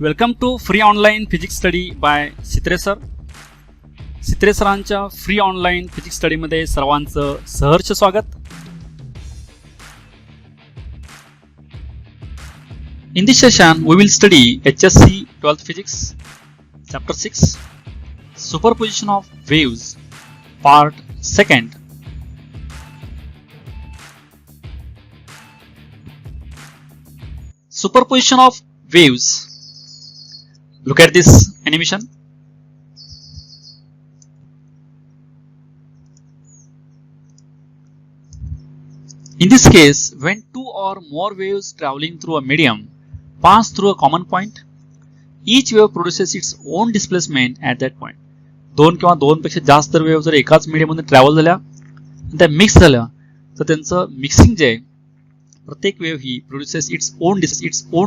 Welcome to free online physics study by Sitre sir. Sitre सरांच्या free online physics स्टडीमध्ये सर्वांचं सहर्ष स्वागत. In this session, we will study HSC 12th Physics, Chapter 6, Superposition of Waves, Part 2nd. Superposition of waves. Look at this animation. In this case, when two or more waves traveling through a medium pass through a common point, each wave produces its own displacement at that point. दोन किंवा दोनपेक्षा जास्त wave जर एकाच मीडियममध्ये travel झाल्या आणि त्या मिक्स झाल्या तर त्यांचं मिक्सिंग जे आहे, प्रत्येक वेव्ह ही प्रोड्युसेस इट्स ओन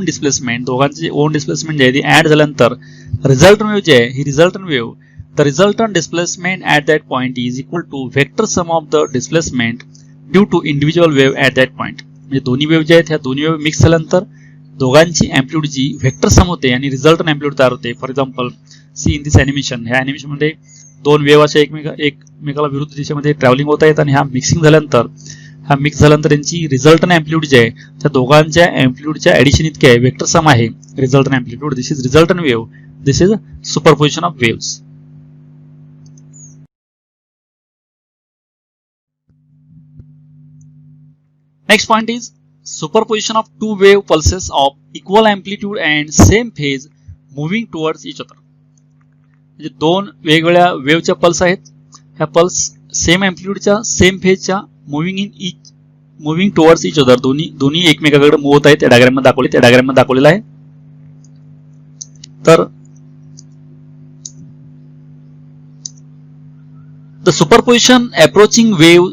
डिस्प्लेसमेंट. दोघांचे जे ओन डिस्प्लेसमेंट जे आहे ती ऍड झाल्यानंतर रिझल्टंट वेव्ह जे आहे ही resultant wave the resultant displacement at that point is equal to vector sum of the displacement due to individual wave at that point. म्हणजे दोन्ही वेव्ह जे आहेत ह्या दोन्ही वेव्ह मिक्स झाल्यानंतर दोघांची अँप्लिट्यूड जी व्हेक्टर सम होते आणि रिझल्टंट अँप्लिट्यूड तयार होते. For example see in this animation. ह्या ॲनिमेशन मध्ये दोन वेव्ह अशा एकमेकाला विरुद्ध दिशेमध्ये ट्रॅव्हलिंग होत आहेत आणि ह्या मिक्सिंग झाल्यानंतर यांची रिझल्टंट अँप्लिट्यूड जे आहे त्या दोघांच्या अँप्लिट्यूडच्या ऍडिशन इतके आहे, व्हेक्टर सम आहे resultant amplitude. This is resultant wave. This is superposition of waves. Next point is superposition of two wave pulses of equal amplitude and same phase moving towards each other. म्हणजे दोन वेगवेगळ्या वेव्हच्या pulse आहेत. ह्या pulse same अँप्लिट्यूडच्या same फेजच्या moving towards each other, दोन्ही एकमेकाकडे move होत आहेत. त्या डायग्राम मध्ये दाखवलेलं आहे. तर the superposition approaching wave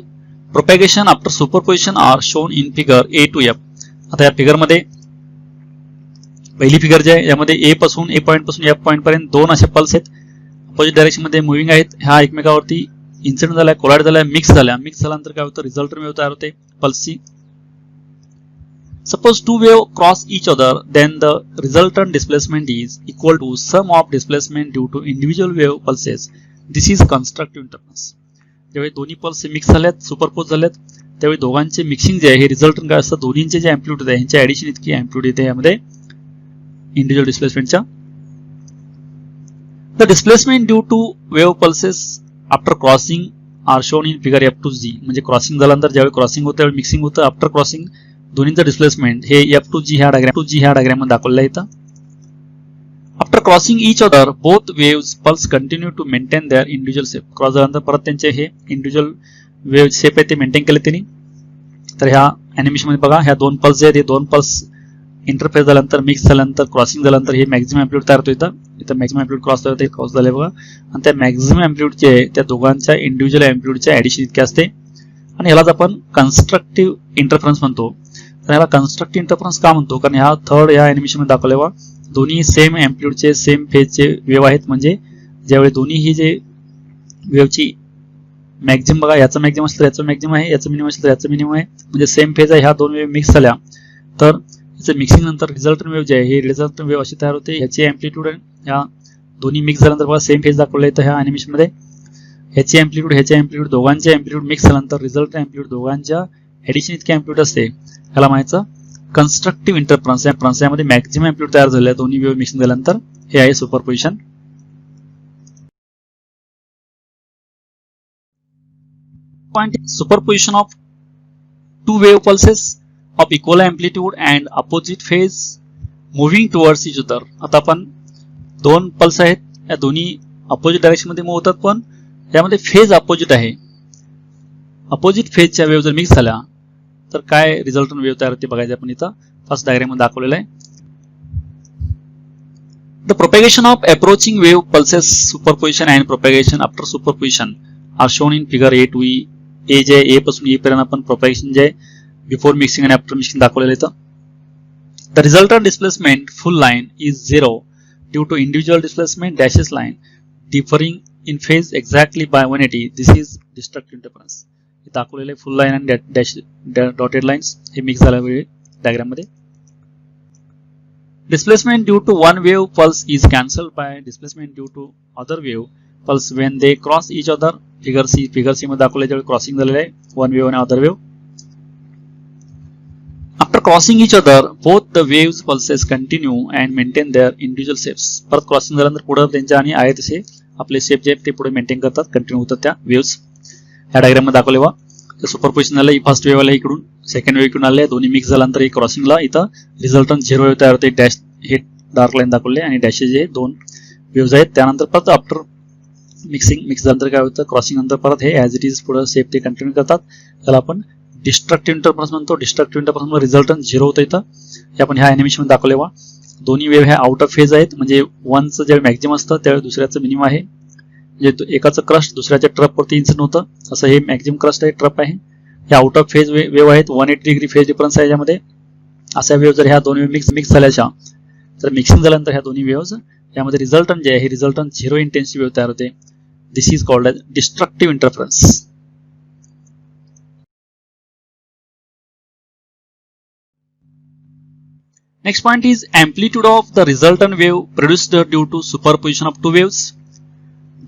propagation after superposition are shown in figure A to F. आता या फिगर मध्ये पहिली फिगर जी आहे यामध्ये ए पासून ए पॉईंट पासून एफ पॉईंट पर्यंत दोन अशा पल्स आहेत, अपोजिट डायरेक्शन मध्ये मुव्हिंग आहेत. ह्या एकमेकावरती इन्सिडेंट झाल्या, कोलाइड झाल्या, मिक्स झाल्यानंतर काय होतं, रिझल्टंट वेव्ह तयार होते पल्सची. Suppose two wave cross each other then the resultant displacement is equal to sum of displacement due to individual wave pulses. This is constructive interference. ज्यावेळी दोन्ही पल्स मिक्स झाल्यात, सुपरपोज झाल्यात, त्यावेळी दोघांचे मिक्सिंग जे आहे हे रिझल्टंट काय असतं, दोन्हींचे जे अँप्लिट्यूड आहे ह्यांच्या ऍडिशन इतकी अँप्लिट्यूड येते यामध्ये इंडिव्हिज्युअल डिस्प्लेसमेंटच्या. The displacement due to wave pulses after crossing are shown in figure F to G. म्हणजे क्रॉसिंग झाल्यानंतर ज्यावेळी क्रॉसिंग होतं त्यावेळी मिक्सिंग होतं. आफ्टर क्रॉसिंग दोन्हींचं डिस्प्लेसमेंट हे एफ टू जी ह्या डायग्राम मध्ये दाखवलेलं आहे. After crossing each other both waves pulse continue to maintain their individual shape. Cross झाल्यानंतर परत त्यांचे हे इंडिव्हिज्युअल वेव्ह शेप आहे ते मेंटेन केले त्यांनी. तर ह्या अॅनिमेशन मध्ये बघा, ह्या दोन पल्स जे आहेत हे दोन पल्स इंटरफेस झाल्यानंतर मिक्स झाल्यानंतर क्रॉसिंग झाल्यानंतर हे मॅक्झिमम अँप्लिट्यूड तयार होतो. इथं मॅक्झिमम अँप्लिट्यूड क्रॉस झाले बघा. आणि त्या मॅक्झिमम अँप्लिट्यूड जे आहे त्या दोघांच्या इंडिव्हिज्युअल अँप्लिट्यूडच्या ऍडिशन इतके असते आणि ह्यालाच आपण कन्स्ट्रक्टिव्ह इंटरफरन्स म्हणतो. तर ह्याला कन्स्ट्रक्टिव्ह इंटरफरन्स का म्हणतो, कारण ह्या थर्ड या अॅनिमेशन मध्ये दाखवले बघा, दोन्ही सेम अँप्लिट्यूडचे सेम फेजचे वेव्ह आहेत. म्हणजे ज्यावेळी दोन्ही ही जे वेव्हची मॅक्झिमम बघा, याचं मॅक्झिमम असलं याचं मॅक्झिमम आहे, याचं मिनिमम असलं याचं मिनिमम आहे, म्हणजे सेम फेज आहे. ह्या दोन वेव्ह मिक्स झाल्या तर याचं मिक्सिंग नंतर रिझल्टंट वेव्ह जे आहे हे रिझल्टंट वेव्ह अशी तयार होते. ह्याची अँप्लिट्यूड ह्या दोन्ही मिक्स झाल्यानंतर बघा सेम फेज दाखवले तर ह्या अॅनिमेशन मध्ये ह्याची अँप्लिट्यूड दोघांचे अँप्लिट्यूड मिक्स झाल्यानंतर रिझल्ट अँप्लिट्यूड दोघांच्या ऍडिशन इतके अँप्लिट्यूड असते. ह्याला म्हणायचं कन्स्ट्रक्टिव्ह इंटरफरन्स. यामध्ये मॅक्झिमम अँप्लिट्यूड तयार झाले दोन्ही वेव्ह मिक्सिंग झाल्यानंतर हे आहे superposition. Point superposition of two wave pulses of equal amplitude and opposite phase moving towards each other. आता आपण दोन पल्स आहेत, या दोन्ही अपोजिट डायरेक्शन मध्ये मूव्ह होतात पण यामध्ये फेज अपोजिट आहे. अपोजिट फेजच्या वेव्ह जर मिक्स झाल्या तर काय रिझल्टंट वेव्ह तयार होते बघायचं आपण इथं फर्स्ट डायग्राम मध्ये दाखवलेलं आहे. The propagation of approaching wave pulses superposition and propagation after superposition are shown in figure A to E. A जे ए पासून ई पर्यंत आपण प्रोपॅगेशन जे बिफोर मिक्सिंग आणि आफ्टर मिक्सिंग दाखवलेलं आहे. The resultant displacement full line is 0 due to individual displacement dashes line differing in phase exactly by 180. This is destructive interference. दाखवलेले full line आणि डॉटेड लाईन्स हे mix झाल्या वेळी diagram मध्ये. Displacement due to one wave pulse is cancelled by displacement due to other wave pulse when they cross each other. Figure C मध्ये दाखवले ज्यावेळी crossing झालेले आहे वन वेव्ह आणि other wave. After crossing each other both the waves pulses continue and maintain their individual shapes. परत crossing झाल्यानंतर पुढे त्यांच्या आणि आहे तसे आपले शेप जे ते पुढे मेंटेन करतात, कंटिन्यू होतात त्या वेव्स. ह्या डायग्राम मध्ये दाखवले वा सुपरपोजिशन झालं. फर्स्ट वेव्ह आला इकडून, सेकंड वेव्ह इकडून आले, दोन्ही मिक्स झाल्यानंतर क्रॉसिंगला इथं रिझल्टंट झिरो वेव्ह तयार होते. डॅश हे डार्क लाईन दाखवले आणि डॅशेज हे दोन वेव्ज आहेत. त्यानंतर परत आफ्टर मिक्स झाल्यानंतर काय होतं, क्रॉसिंग नंतर परत हे ऍज इट इज पुढे शेप ते कंटिन्यू करतात. त्याला आपण डिस्ट्रक्टिव्ह इंटरफरन्स म्हणतो. डिस्ट्रक्टिव्ह इंटरफरन्स मध्ये रिझल्टंट झिरो होतं इथं. हे आपण ह्या अॅनिमेशन मध्ये दाखवले वा. दोन्ही वेव्ह ह्या आउट ऑफ फेज आहेत, म्हणजे वनचं ज्यावेळी मॅक्झिमम असतं त्यावेळी दुसऱ्याचं मिनिमम आहे. म्हणजे एकाचं क्रस्ट दुसऱ्याच्या ट्रप वरती इन्सिडेंट होतं, असं हे मॅक्झिमम क्रस्ट आहे, ट्रप आहे. हे आउट ऑफ फेज वेव्ह आहेत. 180 डिग्री फेज डिफरन्स आहे यामध्ये. अशा वेव्ह जर ह्या दोन वेव्ह मिक्स झाल्याच्या तर मिक्सिंग झाल्यानंतर ह्या दोन्ही वेव्हज यामध्ये रिझल्टंट जे आहे हे रिझल्टंट झिरो इंटेन्सिटी वेव्ह तयार होते. This is called as destructive interference. Next point is amplitude of the resultant wave produced due to superposition of two waves.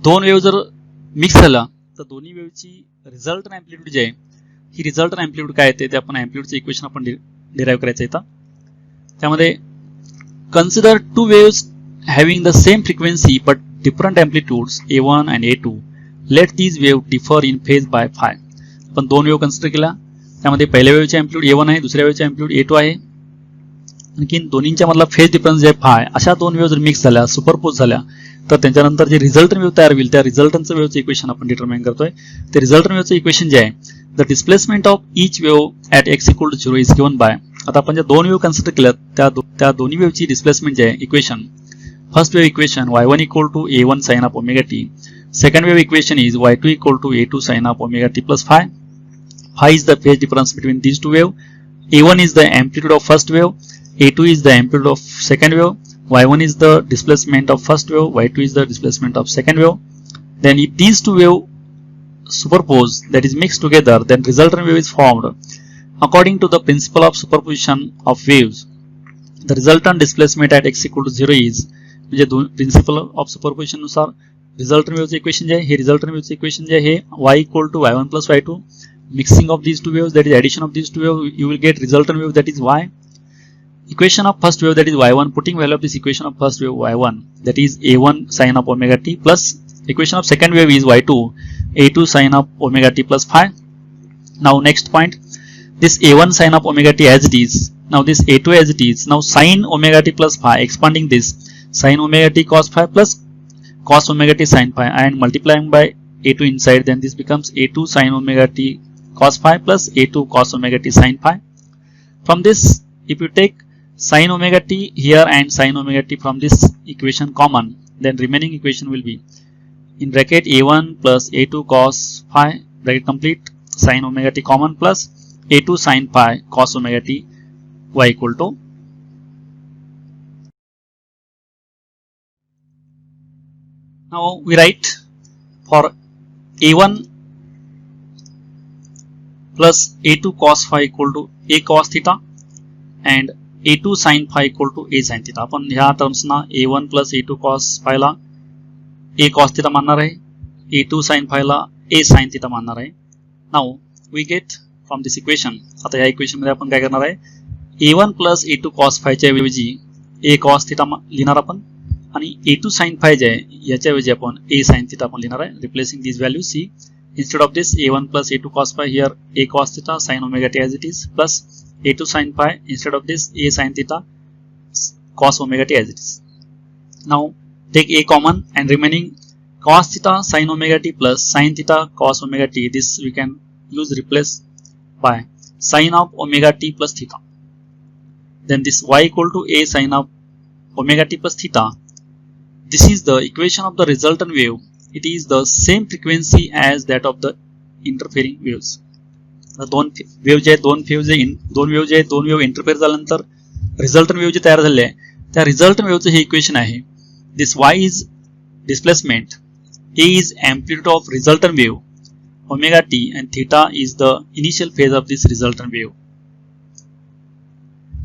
दोन वेव्ह जर मिक्स झाला तर दोन्ही वेव्हची रिझल्टंट अँप्लिट्यूड जे आहे ही रिझल्टंट अँप्लिट्यूड काय येते ते आपण अँप्लिट्यूडचं इक्वेशन आपण डिराईव्ह करायचं इथं. त्यामध्ये consider two waves having the same frequency but different amplitudes A1 and A2. Let these wave differ in phase by phi. आपण दोन वेव्ह कन्सिडर केला, त्यामध्ये पहिल्या वेव्हचे अँप्लिट्यूड A1 आहे, दुसऱ्या वेव्हचे अँप्लिट्यूड A2 आहे. आणखीन दोन्हींच्या मधला फेज डिफरन्स जे आहे फाय. अशा दोन वेव्ह जर मिक्स झाल्या, सुपरपोज झाल्या, तर त्यांच्यानंतर जे रिझल्टंट वेव्ह तयार होईल त्या रिझल्टंटचं वेव्हचं इक्वेशन आपण डिटरमाइन करतोय. ते रिझल्टंट वेव्हचं इक्वेशन जे आहे the displacement of each wave at x = 0 is given by. आता आपण ज्या दोन वेव्ह कन्सिडर केल्यात त्या दोन्ही वेव्हची डिस्प्लेसमेंट जे आहे equation, first wave equation y1 = a1 sin of omega t. Second wave equation is y2 = a2 sin of omega t plus phi. Phi is the phase difference between these two waves. A1 is the amplitude of first wave, A2 is the amplitude of second wave, y1 is the displacement of first wave, y2 is the displacement of second wave. Then if these two waves superpose, that is mixed together, then resultant wave is formed. According to the principle of superposition of waves, the resultant displacement at x = 0 is, म्हणजे principle of superposition नुसार resultant वेव्हचं equation जे आहे हे resultant वेव्हचं equation जे आहे y = y1 + y2. Mixing of these two waves, that is addition of these two waves, you will get resultant wave that is y. Equation of first wave that is y1, putting value of this equation of first wave y1 that is a1 sin of omega t plus equation of second wave is y2 a2 sin of omega t plus phi. Now next point, this a1 sin of omega t as it is, now this a2 as it is, now sin omega t plus phi, expanding this sin omega t cos phi plus cos omega t sin phi and multiplying by a2 inside, then this becomes a2 sin omega t cos phi plus a2 cos omega t sin phi. From this, if you take sin omega t here and sin omega t from this equation common, then remaining equation will be in bracket a1 plus a2 cos phi, bracket complete, sin omega t common plus a2 sin phi cos omega t y equal to. Now we write for a1 plus a2 cos phi equal to a cos theta and a2 sin phi equal to a sin theta. आपण ह्या terms ना a1 plus a2 cos phi ला a cos theta मानणार आहे, a2 sin phi ला a sin theta मानणार आहे. Now we get from this equation, आता या equation मध्ये आपण काय करणार आहे, a1 plus a2 cos phi च्या ऐवजी a cos theta लिहिणार आपण आणि a2 sin phi जे आहे याच्या ऐवजी आपण a sin theta आपण लिहिणार आहे. Replacing these values, see, instead of this a1 plus a2 cos phi, here a cos theta sin omega t as it is plus a2 sin phi, instead of this a sin theta cos omega t as it is. Now take a common and remaining cos theta sin omega t plus sin theta cos omega t, this we can use replace by sin of omega t plus theta. Then this y equal to a sin of omega t plus theta. This is the equation of the resultant wave. It is the same frequency as that of the interfering waves. दोन wave जे दोन wave interfere झाल्यानंतर resultant wave जे तयार झाले आहे त्या resultant वेव्हचं हे इक्वेशन आहे. दिस y is displacement, a is amplitude of resultant wave, omega t and theta is the initial phase of this resultant wave.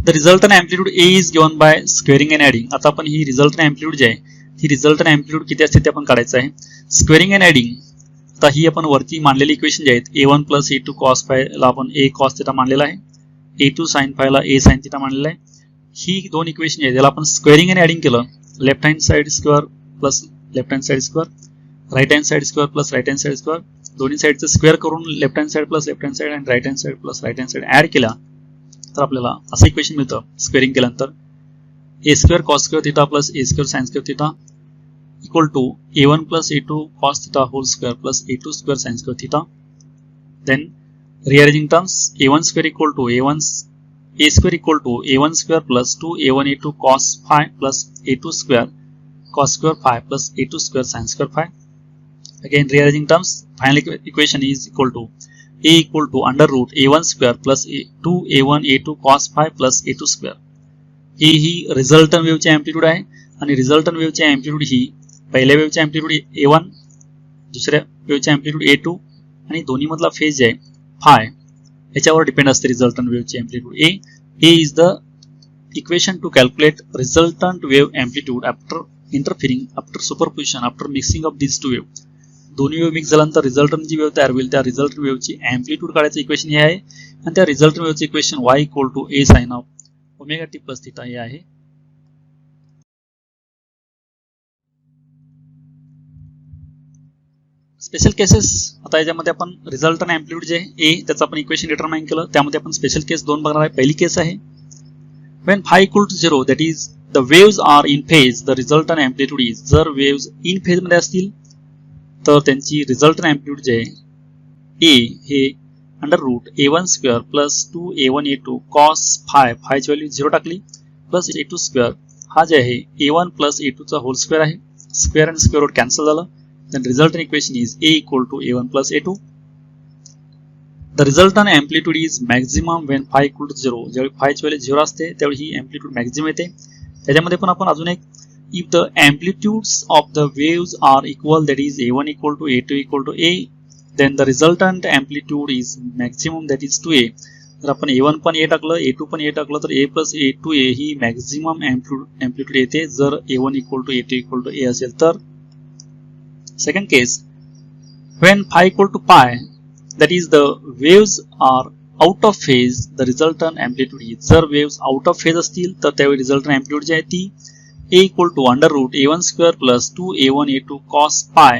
The resultant amplitude A is given by squaring and adding. आता आपण ही resultant amplitude जी आहे ही resultant amplitude किती असते ते आपण काढायचं आहे. स्क्वेअरिंग अँड ॲडिंग आता ही आपण वरती मांडलेली इक्वेशन जी आहेत a1 प्लस a2 कॉस फायला आपण a कॉस थिटा मांडलेला आहे, a2 साइन फायला a साइन थिटा मांडलेला आहे. ही दोन इक्वेशन आहेत याला आपण स्क्वेअरिंग अँड ॲडिंग केलं. Left hand side square plus left hand side square, right hand side square plus right hand side square, दोन्ही साइडचं स्क्वेअर करून left hand side plus left hand side आणि right hand side plus right hand side add केला तर आपल्याला असं equation मिळतं squaring केल्यानंतर. a square cos square theta plus a square sine square theta equal to a1 plus a2 cos theta whole square plus a2 square sin square theta. Then rearranging terms, a1 square equal to a square equal to a1 square plus 2a1 a2 cos phi plus a2 square cos square phi plus a2 square sin square phi. Again rearranging terms, final equation is equal to a equal to under root a1 square plus 2a1 a2 cos phi plus a2 square. He resultant वेव्हची amplitude आहे आणि resultant वेव्हची amplitude ही पहिल्या वेव्हची amplitude a1, दुसऱ्या वेव्हची amplitude a2 आणि दोन्ही मधला phase जे आहे फाय याच्यावर डिपेंड असते रिझल्टंट वेव्हची amplitude. A is the equation to calculate resultant wave amplitude after interfering, after superposition, after mixing of this two wave. दोन्ही वेव्ह मिक्स झाल्यानंतर रिझल्टंट जी वेव्ह तयार होईल त्या रिझल्टंट वेव्हची अँप्लिट्यूड काढायचं इक्वेशन हे आहे आणि त्या रिझल्टंट वेव्हचं equation y equal to a sine of omega t plus theta हे आहे. स्पेशल केसेस आता याच्यामध्ये आपण रिझल्टंट अँप्लिट्यूड जे आहे ए त्याचं आपण इक्वेशन डिटरमाइन केलं त्यामध्ये आपण स्पेशल केस दोन बघणार आहे. पहिली केस आहे when phi equal to 0 that is the waves are in phase the resultant amplitude is. जर waves in phase मध्ये असतील तर त्यांची रिझल्टंट अँप्लिट्यूड जे आहे ए हे under root a1 square plus 2a1 a2 cos phi, फायची व्हॅल्यू 0 टाकली प्लस a2 स्क्वेअर हा जे आहे a1 प्लस a2 चा होल स्क्वेअर आहे, स्क्वेअर आणि स्क्वेअर रूट कॅन्सल झालं. Then resultant equation is a equal to a1 plus a2. The resultant amplitude is maximum when phi equal to 0. ज्यावेळी phi ची value 0 असते त्यावेळी ही amplitude maximum येते. त्याच्यामध्ये पण आपण अजून एक if the amplitudes of the waves are equal that is a1 equal to a2 equal to a then the resultant amplitude is maximum that is 2a. जर आपण a1 पण a टाकलं a2 पण a टाकलं तर a plus a2a he maximum amplitude येते जर a1 equal to a2 equal to a असेल तर. Second case, when phi equal to pi, that is the waves are out of phase, the resultant amplitude is. जर waves out of phase असतील तर त्यावेळी resultant amplitude जी आहे ती a equal to under root a1 square plus 2a1 a2 cos pi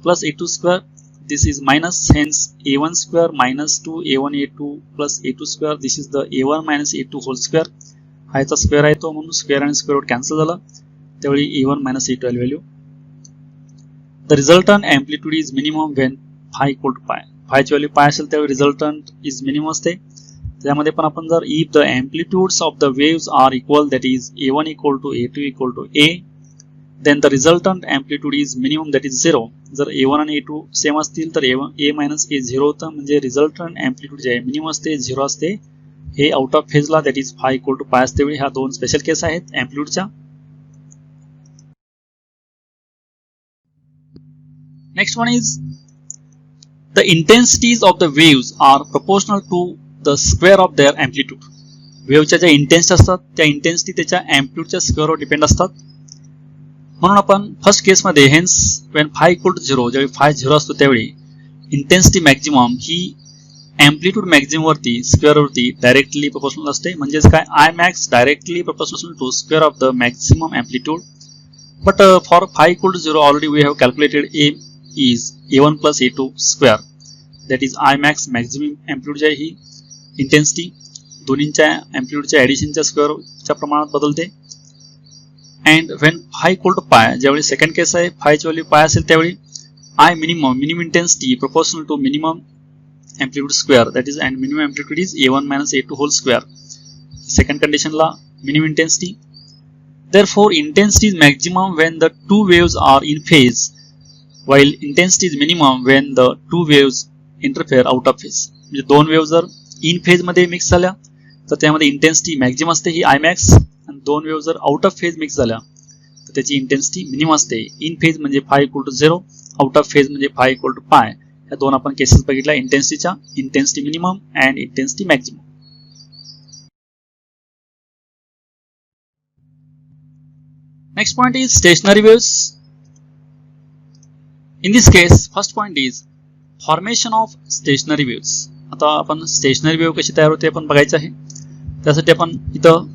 plus a2 square. This is minus, hence a1 square minus 2a1 a2 plus a2 square. This is the a1 minus a2 whole square. हा याचा square आहे तो म्हणून square आणि square route cancel झाला त्यावेळी a1 minus a2 value. The resultant amplitude is minimum when phi equal to pi. Phi ची value pi असेल त्यावेळी resultant is minimum असते. त्यामध्ये पण आपण जर if the amplitudes of the waves are equal that is a1 equal to a2 equal to a then the resultant amplitude is minimum that is 0. जर a1 आणि a2 same असतील तर a minus a 0 होतं म्हणजे resultant amplitude जे आहे minimum असते 0 असते. हे आउट ऑफ फेजला that is phi equal to pi असते वेळी ह्या दोन स्पेशल केस आहेत अँप्लिट्यूडच्या. Next one is the intensities of the waves are proportional to the square of their amplitude. वेव्हच्या ज्या इंटेन्सिटी असतात त्या इंटेन्सिटी त्याच्या अँप्लिट्यूडच्या स्क्वेअरवर डिपेंड असतात. म्हणून आपण फर्स्ट केसमध्ये hence when phi equal to 0 ज्यावेळी phi 0 असतो त्यावेळी इंटेन्सिटी मॅक्झिमम ही अँप्लिट्यूड मॅक्झिमम वरती स्क्वेअरवरती डायरेक्टली प्रोपोर्शनल असते. म्हणजेच काय I max directly proportional to square of the maximum amplitude. But for phi equal to 0 already we have calculated a is a1 plus a2 square that is I max maximum amplitude आहे ही intensity दोन्हीच्या अँप्लिट्यूडच्या ऍडिशनच्या स्क्वेअरच्या प्रमाणात बदलते. And when phi equal to pi ज्यावेळी second केस आहे phi ची value pi असेल त्यावेळी I minimum intensity proportional to minimum amplitude square that is and minimum amplitude is a1 minus a2 whole square. Second कंडिशनला minimum intensity. Therefore intensity is maximum when the two waves are in phase while intensity is minimum when the two waves interfere out of phase. म्हणजे दोन wave जर in phase मध्ये mix झाल्या तर त्यामध्ये intensity maximum असते ही I max आणि दोन वेव्ह जर आउट ऑफ फेज मिक्स झाल्या तर त्याची इंटेन्सिटी मिनिमम असते. इन फेज म्हणजे phi equal to 0, out of phase म्हणजे phi equal to pi. या दोन आपण केसेस बघितल्या इंटेन्सिटीच्या, intensity minimum and intensity maximum. Next point is stationary waves. In this case, first point is formation of stationary waves. आता आपण stationery wave कशी तयार होते आपण बघायचं आहे. त्यासाठी आपण इथं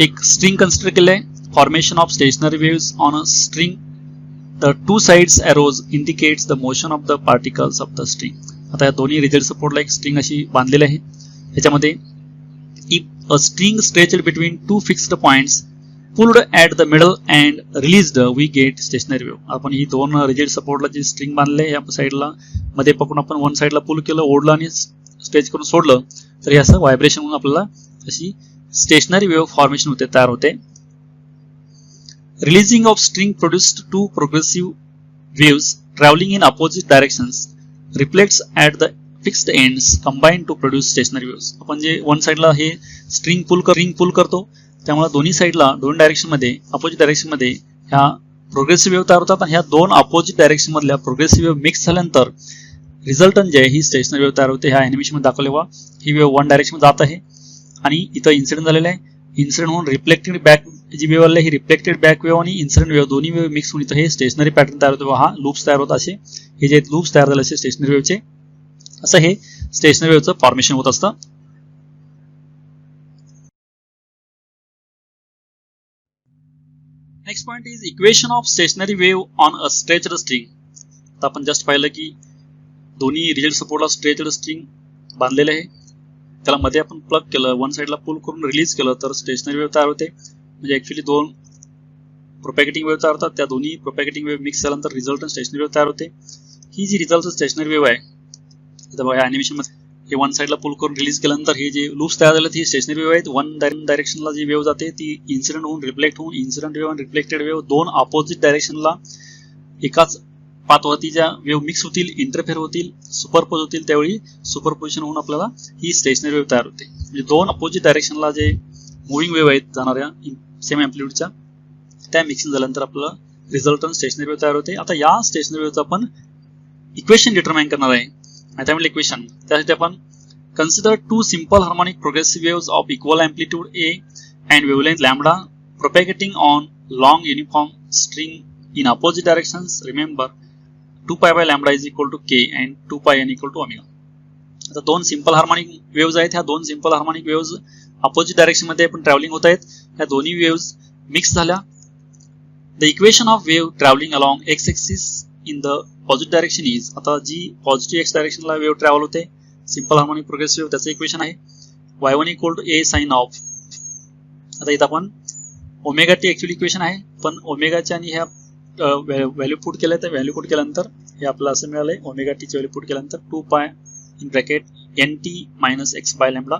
एक स्ट्रिंग कन्सिडर केले आहे. Formation of stationery waves on a string. The two sides arrows indicates the motion of the particles of the string. आता या दोन्ही रिजल्ट सपोर्टला एक स्ट्रिंग अशी बांधलेली आहे. त्याच्यामध्ये if a string stretched between two fixed points pulled at the middle and released we get stationary wave. आपण ही दोन रिजिड सपोर्टला जी स्ट्रिंग बांधले या साईडला मध्ये पकडून आपण वन साईडला पुल केलं, ओढलं आणि स्ट्रेच करून सोडलं तर हे असं व्हायब्रेशन होऊन आपल्याला अशी स्टेशनरी वेव्ह फॉर्मेशन होते, तयार होते. Releasing of string produced two progressive waves travelling in opposite directions reflects at the fixed ends combine to produce stationary waves. आपण जे वन साईडला हे स्ट्रिंग पुल करतो त्यामुळे दोन्ही साईडला दोन डायरेक्शन मध्ये अपोजिट डायरेक्शन मध्ये ह्या प्रोग्रेसिव्ह वेव्ह तयार होतात. आणि ह्या दोन अपोजिट डायरेक्शन मधल्या प्रोग्रेसिव्ह वेव्ह मिक्स झाल्यानंतर रिझल्टंट जे आहे ही स्टेशनरी वेव्ह तयार होते. ह्या अॅनिमेशन मध्ये दाखवले वा ही वेव्ह वन डायरेक्शन मध्ये जात आहे आणि इथं इन्सिडेंट झालेला आहे. इन्सिडेंट होऊन रिफ्लेक्टेड बॅक जी वेव्ह आली ही रिफ्लेक्टेड बॅक वेव्ह आणि इन्सिडेंट वेव्ह दोन्ही वेव्ह मिक्स होऊन इथं हे स्टेशनरी पॅटर्न तयार होते. हा लूप्स तयार होतात. असे हे जे लूप्स तयार झाले असे स्टेशनरी वेव्हचे, असं हे स्टेशनरी वेव्हचं फॉर्मेशन होत असतं. Next point is equation of stationary wave on a stretched string. आता आपण जस्ट पाहिलं की दोन्ही रिजिड सपोर्टला स्ट्रेचड स्ट्रिंग बांधलेले आहे. त्याला मध्ये आपण प्लग केलं, वन साईडला पुल करून रिलीज केलं तर स्टेशनरी वेव्ह तयार होते. म्हणजे ऍक्च्युली दोन प्रोपॅगेटिंग वेव्ह तयार होतात. त्या दोन्ही प्रोपॅगेटिंग वेव्ह मिक्स झाल्यानंतर रिझल्ट स्टेशनरी वेव्ह तयार होते. ही जी रिझल्ट स्टेशनरी वेव्ह आहे इथं बघा अॅनिमेशन मध्ये हे वन साईडला पुल करून रिलीज केल्यानंतर हे जे लूप्स तयार झाले ही स्टेशनरी वेव्ह आहेत. वन डायरेक्शनला जी वेव्ह जाते ती इन्सिडेंट होऊन रिफ्लेक्ट होऊन इन्सिडेंट वेव्ह आणि रिफ्लेक्टेड वेव्ह दोन अपोजिट डायरेक्शनला एकाच पाथवरती ज्या वेव्ह मिक्स होतील, इंटरफेअर होतील, सुपरपोज होतील, त्यावेळी सुपरपोजिशन होऊन आपल्याला ही स्टेशनरी वेव्ह तयार होते. म्हणजे दोन अपोजिट डायरेक्शनला जे मुव्हिंग वेव्ह आहेत जाणाऱ्या सेम अँप्लिट्यूडच्या त्या मिक्सिंग झाल्यानंतर आपल्याला रिझल्टंट स्टेशनरी वेव्ह तयार होते. आता या स्टेशनरी वेव्हचं आपण इक्वेशन डिटरमाइन करणार आहे. त्यामुळे इक्वेशन त्यासाठी आपण consider two simple harmonic progressive waves of equal amplitude A and wavelength lambda propagating on long uniform string in opposite directions. Remember 2 pi by lambda is equal to k and 2 pi n equal to omega. आता दोन simple harmonic waves आहेत. ह्या दोन simple harmonic waves opposite direction मध्ये पण travelling होत आहेत. ह्या दोन्ही वेव्स मिक्स झाल्या. The equation of wave travelling along x axis in the positive direction is. आता जी पॉझिटिव्ह एक्स डायरेक्शनला वेव्ह ट्रॅव्हल होते सिंपल हार्मोनिक प्रोग्रेसिव्ह त्याचं इक्वेशन आहे y1 equal to a sin of. आता इथं आपण ओमेगा टी ऍक्च्युअली इक्वेशन आहे पण ओमेगाच्या आणि ह्या व्हॅल्यू पुट केल्या तर व्हॅल्यू पुट केल्यानंतर हे आपल्याला असं मिळालंय ओमेगा टीची व्हॅल्यू पुट केल्यानंतर 2 pi in bracket n t minus x by lambda.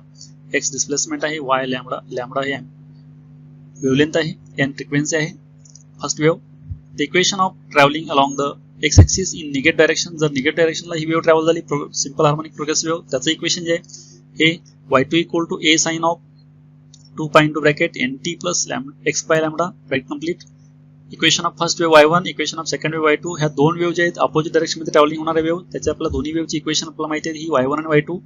X displacement आहे, वाय लॅम्बडा, लॅम्बडा हे वेवलेंथ आहे, एन फ्रिक्वेन्सी आहे first wave. The equation of travelling along the x axis in negative direction. जर निगेटिव्ह डायरेक्शनला ही wave travel झाली simple harmonic progressive wave त्याचं इक्वेशन जे आहे हे y2 equal to a sine of 2 pi into bracket n t plus x by lambda bracket complete. Equation of first wave y1, equation of second wave y2. ह्या दोन wave जे आहेत opposite direction मध्ये travelling होणाऱ्या wave त्याच्या आपल्या दोन्ही वेव्हची equation आपल्याला माहिती आहे ही y1 आणि y2.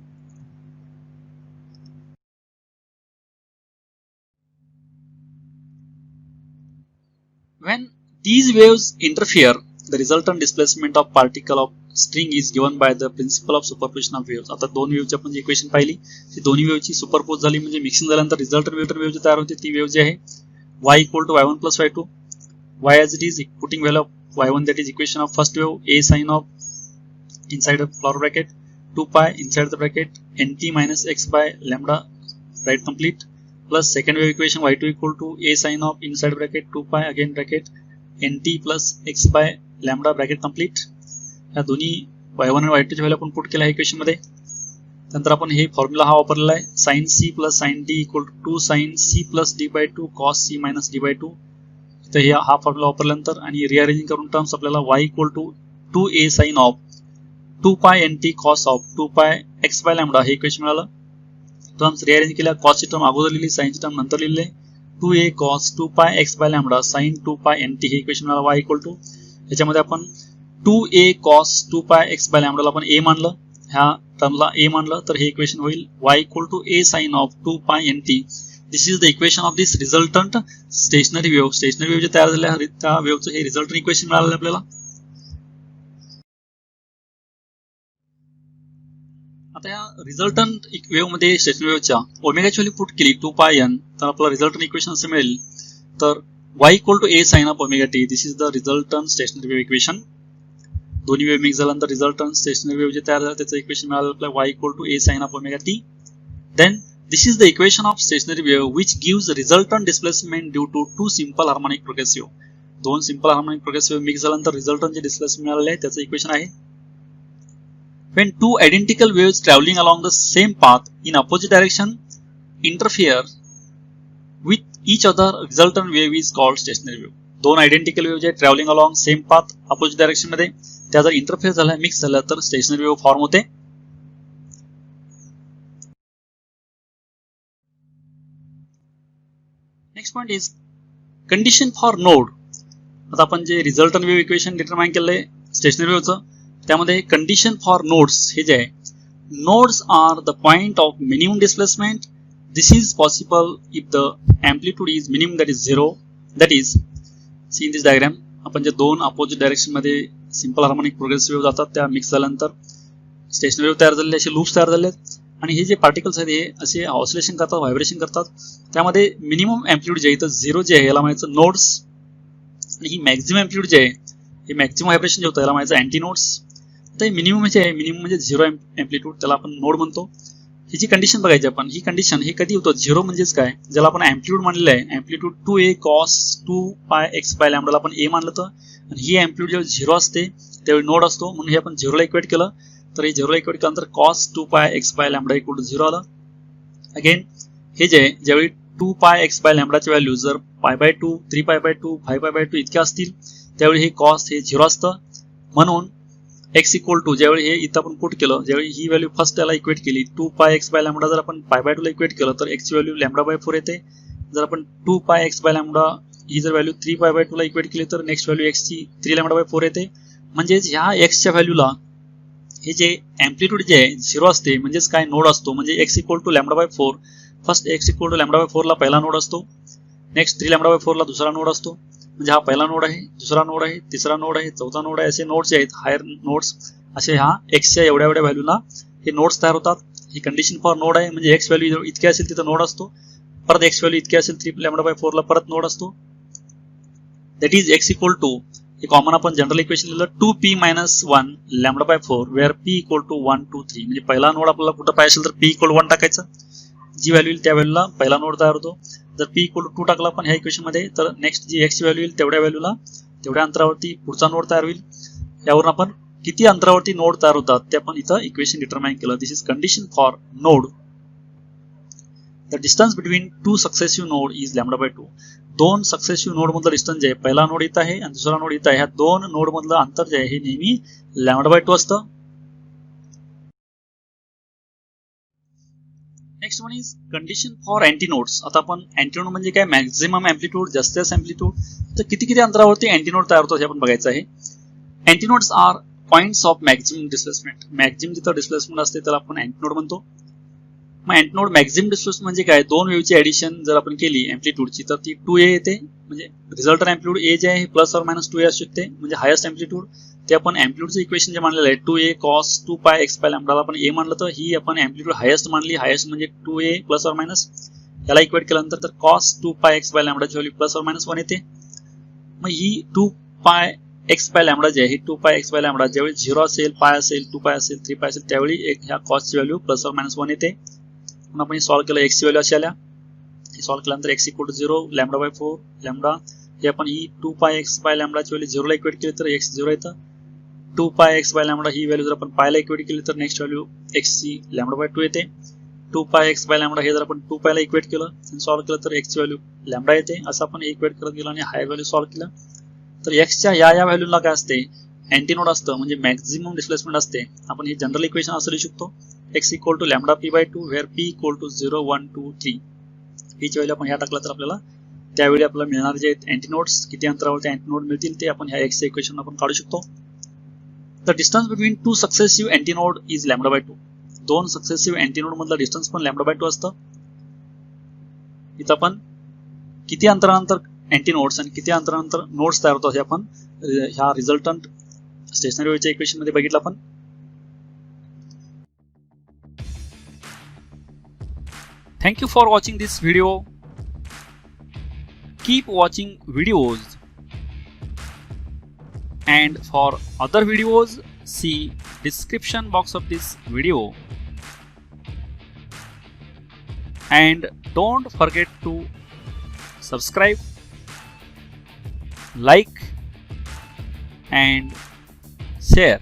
When these waves interfere, the resultant displacement of particle of string is given by the principle of superposition of waves. आता दोन वेव्हची आपण जी इक्वेशन पाहिली ती दोन्ही वेव्हची सुपरपोज झाली म्हणजे मिक्सिंग झाल्यानंतर रिझल्टंट वेव्ह जी तयार होते ती वेव्ह जी आहे y equal to y1 plus y2. y as it is putting value of y1 that is equation of first wave a sin of inside the flower bracket 2 pi inside the bracket nt minus x by lambda right complete plus second wave equation y2 equal to a sin of inside bracket 2 pi again bracket nt plus x by lambda bracket complete. या दोन्ही y1 आणि y2 ची value आपण put केल्या आहे equation मध्ये. नंतर आपण हे फॉर्म्युला हा वापरलेला आहे sin c plus sin d equal to 2 sin c plus d by 2 cos c minus d by 2. तर हा फॉर्म्युला वापरल्यानंतर आणि रिअरेंजिंग करून टर्म्स आपल्याला y equal to 2a sine of 2 pi n t cos of 2 pi x by lambda हे equation मिळालं. Terms rearrange केल्या, कॉसची टर्म अगोदर लिहिली, साइनची टर्म नंतर लिहिले. 2a cos 2 pi x by lambda sign 2 pi n T हे इक्वेशन मिळालं y इक्वल टू. याच्यामध्ये आपण 2a cos 2 pi x bye लॅम्बडाला आपण a मानलं, ह्या टर्मला a मानलं तर हे इक्वेशन होईल y equal to a sine of 2 pi n t. This is the equation of this resultant stationary wave. Stationary wave जे तयार झाले त्या वेव्हचं हे रिझल्टंट इक्वेशन मिळालं आपल्याला. आता या रिझल्टंट वेव्ह मध्ये स्टेशनरी वेव्हच्या ओमेगाची व्हॅल्यू पुट केली 2πn तर आपला रिझल्टंट इक्वेशन असं मिळेल. तर y equal to a sin of omega t. This is the resultant stationary wave equation. दोन्ही वेव्ह मिक्स झाल्यानंतर रिझल्टंट स्टेशनरी वेव्ह जे तयार झालं त्याचं इक्वेशन मिळालं आपल्याला y equal to a sin of omega t. Then this is the equation of stationary wave which gives resultant displacement due to two simple harmonic progressive. दोन simple harmonic progressive mix झाल्यानंतर resultant जे displacement मिळालेलं आहे त्याचं equation आहे. When two identical waves traveling along the same path in opposite direction interfere with each other, resultant wave is called stationary wave. दोन identical wave जे travelling along same path opposite direction मध्ये त्या जर interfere झाल्या mix झाल्या तर stationary wave form होते. Next point is condition for node. आता आपण जे रिझल्टंट वेव्ह इक्वेशन डिटरमाइन केलंय स्टेशनरी वेव्हचं त्यामध्ये कंडिशन फॉर नोड्स हे जे आहे, nodes are the point of minimum displacement. This is possible if the amplitude is minimum that is 0. That is see in this diagram आपण जे दोन opposite direction मध्ये सिंपल हार्मोनिक प्रोग्रेसिव्ह वेव्ह जातात त्या mix झाल्यानंतर स्टेशनरी वेव्ह तयार झालेले असे लूप्स तयार झाले आहेत आणि हे जे पार्टिकल्स आहेत हे असे ऑसिलेशन करतात, व्हायब्रेशन करतात. त्यामध्ये मिनिमम एम्प्लिट्यूड जे आहे इथं 0 जे आहे याला म्हणायचं नोड्स आणि ही मॅक्झिमम एम्प्लिट्यूड जे आहे हे मॅक्झिमम व्हायब्रेशन जे होतं याला म्हणायचं अँटी नोड्स. तर मिनिमम जे आहे मिनिमम म्हणजे 0 एम्प्लिट्यूड त्याला आपण नोड म्हणतो. ही जी कंडिशन बघायची आपण ही कंडिशन हे कधी होतं 0 म्हणजेच काय ज्याला आपण एम्प्लिट्यूड मानलेलं आहे एम्प्लिट्यूड 2a cos 2πx/λ आपण a मानलं तर आणि ही एम्प्लिट्यूड जेव्हा 0 असते त्यावेळी नोड असतो म्हणून हे आपण 0 ला इक्वेट केलं तर हे 0 ला इक्वेट केल्यानंतर cos 2πx/λ इक्वल टू 0 आलं. अगेन हे जे ज्यावेळी 2πx/λ ची व्हॅल्यू जर π/2 3π/2 5π/2 इतक्या असतील त्यावेळी हे cos हे 0 असतं. म्हणून x इक्वल टू ज्यावेळी हे इथं आपण पुट केलं ज्यावेळी ही व्हॅल्यू फर्स्ट त्याला इक्वेट केली 2πx/λ जर आपण π/2 ला इक्वेट केलं तर x ची व्हॅल्यू λ/4 येते. जर आपण 2πx/λ ही जर व्हॅल्यू 3π/2 ला इक्वेट केली तर नेक्स्ट व्हॅल्यू x ची 3λ/4 येते. म्हणजेच ह्या x च्या व्हॅल्यूला हे जे एम्प्लिट्यूड जे आहे 0 असते म्हणजेच काय नोड असतो म्हणजे x equal to λ/4. First x equal to λ/4 ला पहिला नोड असतो, नेक्स्ट 3λ/4 ला दुसरा नोड असतो. म्हणजे हा पहिला नोड आहे, दुसरा नोड आहे, तिसरा नोड आहे, चौथा नोड आहे. असे नोड्स आहेत हायर नोड्स असे ह्या एक्सच्या एवढ्या एवढ्या व्हॅल्यूला हे नोड्स तयार होतात. ही कंडिशन फॉर नोड आहे म्हणजे एक्स व्हॅल्यू इतके असेल तिथं नोड असतो, परत एक्स व्हॅल्यू इतके असेल 3λ/4 ला परत नोड असतो. That is x equal to हे कॉमन आपण जनरल इक्वेशन लिहिलं 2p - 1 λ/4 wear p equal to 1 2 3. म्हणजे पहिला नोड आपल्याला कुठं पाहिजे असेल तर p इक्वल 1 टाकायचं, जी व्हॅल्यू येईल त्या व्हॅल्यूला पहिला नोड तयार होतो. जर p इक्वल टू 2 टाकला आपण ह्या इक्वेशन मध्ये तर नेक्स्ट जी x ची व्हॅल्यू येईल तेवढ्या व्हॅल्यूला तेवढ्या अंतरावरती पुढचा नोड तयार होईल. यावरून आपण किती अंतरावरती नोड तयार होतात ते आपण इथं इक्वेशन डिटरमाइन केलं. This is condition for node. The distance between two successive node is λ/2. दोन सक्सेसिव्ह नोड मधलं डिस्टन्स जे आहे पहिला नोड इथं आहे आणि दुसरा नोड इथं आहे ह्या दोन नोड मधलं अंतर जे आहे हे नेहमी λ/2 असतं. Next one is condition for antinodes. आता आपण अँटीनोड म्हणजे काय मॅक्झिमम एम्प्लिट्यूड जास्तीत एम्प्लिट्यूड तर किती किती अंतरावरती अँटीनोड तयार होतात हे आपण बघायचं आहे. Antinodes are points of maximum displacement. Maximum जिथं डिस्प्लेसमेंट असते त्याला आपण अँटीनोड म्हणतो. मग अँटीनोड मॅक्झिमम डिस्प्लेसमेंट म्हणजे काय दोन वेव्हची ऍडिशन जर आपण केली एम्प्लिट्यूडची तर ती 2a येते. म्हणजे रिझल्टंट एम्प्लिट्यूड a जे आहे प्लस ऑर मायनस 2a असू शकते म्हणजे हायेस्ट एम्प्लिट्यूड. ते आपण एम्प्लिट्यूडचं इक्वेशन जे मानलेलं आहे 2a cos 2πx/λ ला आपण a मानलं तर ही आपण एम्प्लिट्यूड हायेस्ट मानली. हायेस्ट म्हणजे 2a प्लस ऑर मायनस याला इक्वेट केल्यानंतर तर cos 2πx/λ ची व्हॅल्यू प्लस ऑर मायनस 1 येते. मग ही 2πx/λ जे आहे ही 2πx/λ ज्यावेळी 0 असेल पाय असेल 2π असेल 3π असेल त्यावेळी ह्या cos ची व्हॅल्यू प्लस ऑर मायनस 1 येते. म्हणून आपण सॉल्व्ह केलं x ची व्हॅल्यू अशी आल्या. हे सॉल्व्ह केल्यानंतर x इक्वल टू 0 λ/4 लॅम्बडा हे आपण ही 2πx/λ ची व्हॅल्यू 0 ला इक्वेट केली तर x 0 येतं. 2πx/λ ही व्हॅल्यू जर आपण पाय ला इक्वेट केली तर नेक्स्ट व्हॅल्यू x ची λ/2 येते. 2πx/λ हे जर आपण 2π ला इक्वेट केलं आणि सॉल्व्ह केलं तर x ची व्हॅल्यू λ येते. असं आपण इक्वेट करत गेलो आणि हायर व्हॅल्यू सॉल्व्ह केलं तर x च्या या व्हॅल्यूला काय असते अँटीनोड असतं म्हणजे मॅक्झिमम डिस्प्लेसमेंट असते. आपण हे जनरल इक्वेशन असं लिहू शकतो x equal to λp/2 where p equal to 0 1 2 3. p ची व्हॅल्यू आपण ह्या टाकला तर आपल्याला त्यावेळी आपल्याला मिळणार जे अँटीनोड्स किती अंतरावरती अँटीनोड मिळतील ते आपण ह्या x च्या इक्वेशन आपण काढू शकतो. The distance between two successive antinode is λ/2. दोन सक्सेसिव्ह अँटीनोड मधलं डिस्टन्स पण λ/2 असतं. इथं आपण किती अंतरानंतर अँटी नोड्स आणि किती अंतरानंतर नोड्स तयार होतात हे आपण ह्या रिझल्टंट स्टेशनरी वेव्हच्या इक्वेशन मध्ये बघितलं आपण. Thank you for watching this video. Keep watching videos, and for other videos see description box of this video, and don't forget to subscribe, like and share.